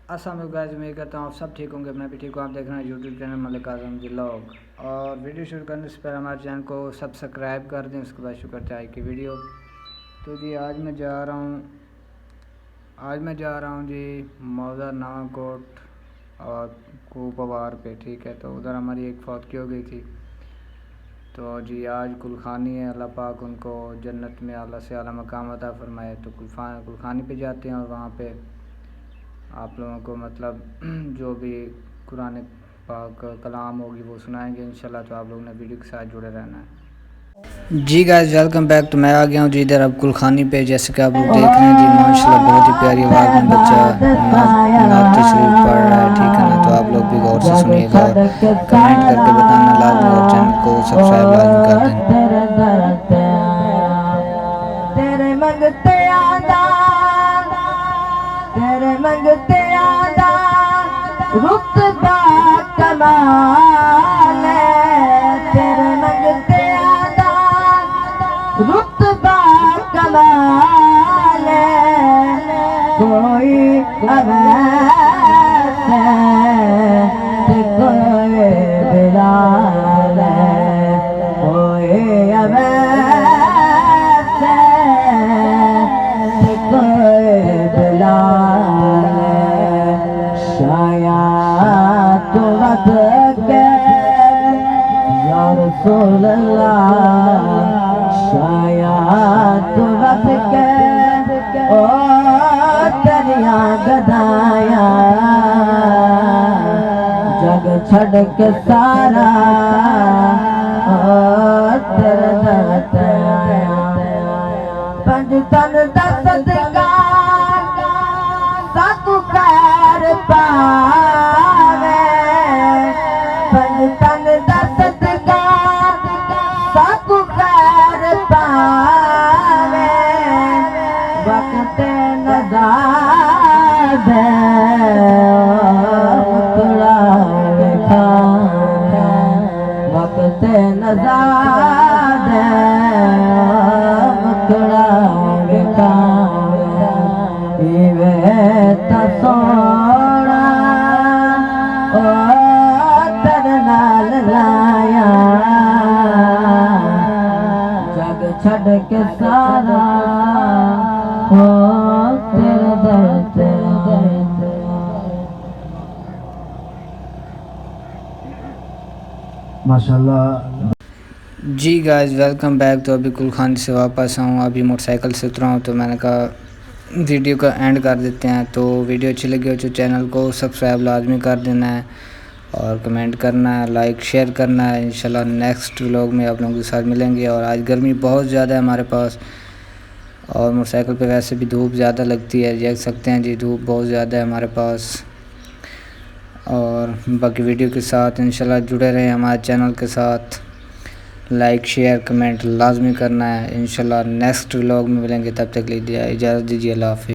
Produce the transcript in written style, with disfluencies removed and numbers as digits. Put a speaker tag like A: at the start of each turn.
A: अस्सलाम वालेकुम गाइस, उम्मीद करता हूँ आप सब ठीक होंगे। मैं भी ठीक हूँ। आप देख रहे हैं यूट्यूब चैनल मलिक आज़म व्लॉग। और वीडियो शुरू करने से पहले हमारे चैनल को सब्सक्राइब कर दें, उसके बाद शुरू करते हैं की वीडियो। तो जी आज मैं जा रहा हूँ जी मौजा नवाकोट और कुपवार पे, ठीक है। तो उधर हमारी एक फौत की हो गई थी। तो जी आज कुलखानी है, अल्लाह पाक उनको जन्नत में आला से आला मकाम अता फरमाए। तो कुलखानी पे जाते हैं और वहाँ पे आप लोगों को मतलब जो भी कुरान पाक कलाम होगी वो सुनाएंगे इंशाल्लाह। तो आप लोगों ने वीडियो के साथ जुड़े रहना है। जी गाइस वेलकम बैक। तो मैं आ गया हूँ जी इधर अब कुलखानी पे। जैसे कि आप लोग देख रहे हैं जी माशाल्लाह बहुत ही प्यारी आवाज़ में बच्चा नात शरीफ पढ़ रहा है, ठीक है ना। तो आप लोग भी गौर से सुनिएगा और कमेंट करके बताना लाजमी और चैनल को सब्सक्राइब लाजमी कर देना।
B: तेरे मंगते आदा रुतबा कमाल है। तेरे मंगते आदा रुतबा कमाल है। कोई अवैस है ते कोई बिलाल है। कोई अवैस है ते कोई बिलाल है। शायद तो वत के या रसूल अल्लाह, शायद तो वत के ओ तेरिया गदाया जग छड़ के सारा तेरे दर ते आया। पंज तन दा सदका साकू खैर पावे। पंज तन दा सदका साकू खैर पावे। वक्त नज़ार दे मुकड़ा खावे। वक्त नज़ार दे मुकड़ा खावे। इवे ता सोना ओ तेरे नाल लाया जग छड़ के सारा हो तेरे दर ते। माशाल्लाह।
A: जी गाइस वेलकम बैक। तो अभी कुलखानी से वापस आऊँ, अभी मोटरसाइकिल से उतरा हूँ। तो मैंने कहा वीडियो का एंड कर देते हैं। तो वीडियो अच्छी लगी हो तो चैनल को सब्सक्राइब लाजमी कर देना है और कमेंट करना है, लाइक शेयर करना है। इंशाल्लाह नेक्स्ट व्लॉग में आप लोगों के साथ मिलेंगे। और आज गर्मी बहुत ज़्यादा है हमारे पास और मोटरसाइकिल पे वैसे भी धूप ज़्यादा लगती है, देख सकते हैं जी धूप बहुत ज़्यादा है हमारे पास। और बाकी वीडियो के साथ इंशाल्लाह जुड़े रहें हमारे चैनल के साथ। लाइक शेयर कमेंट लाजमी करना है। इंशाल्लाह नेक्स्ट व्लॉग में मिलेंगे, तब तक के लिए इजाज़त दीजिए। अल्लाह हाफ़िज़।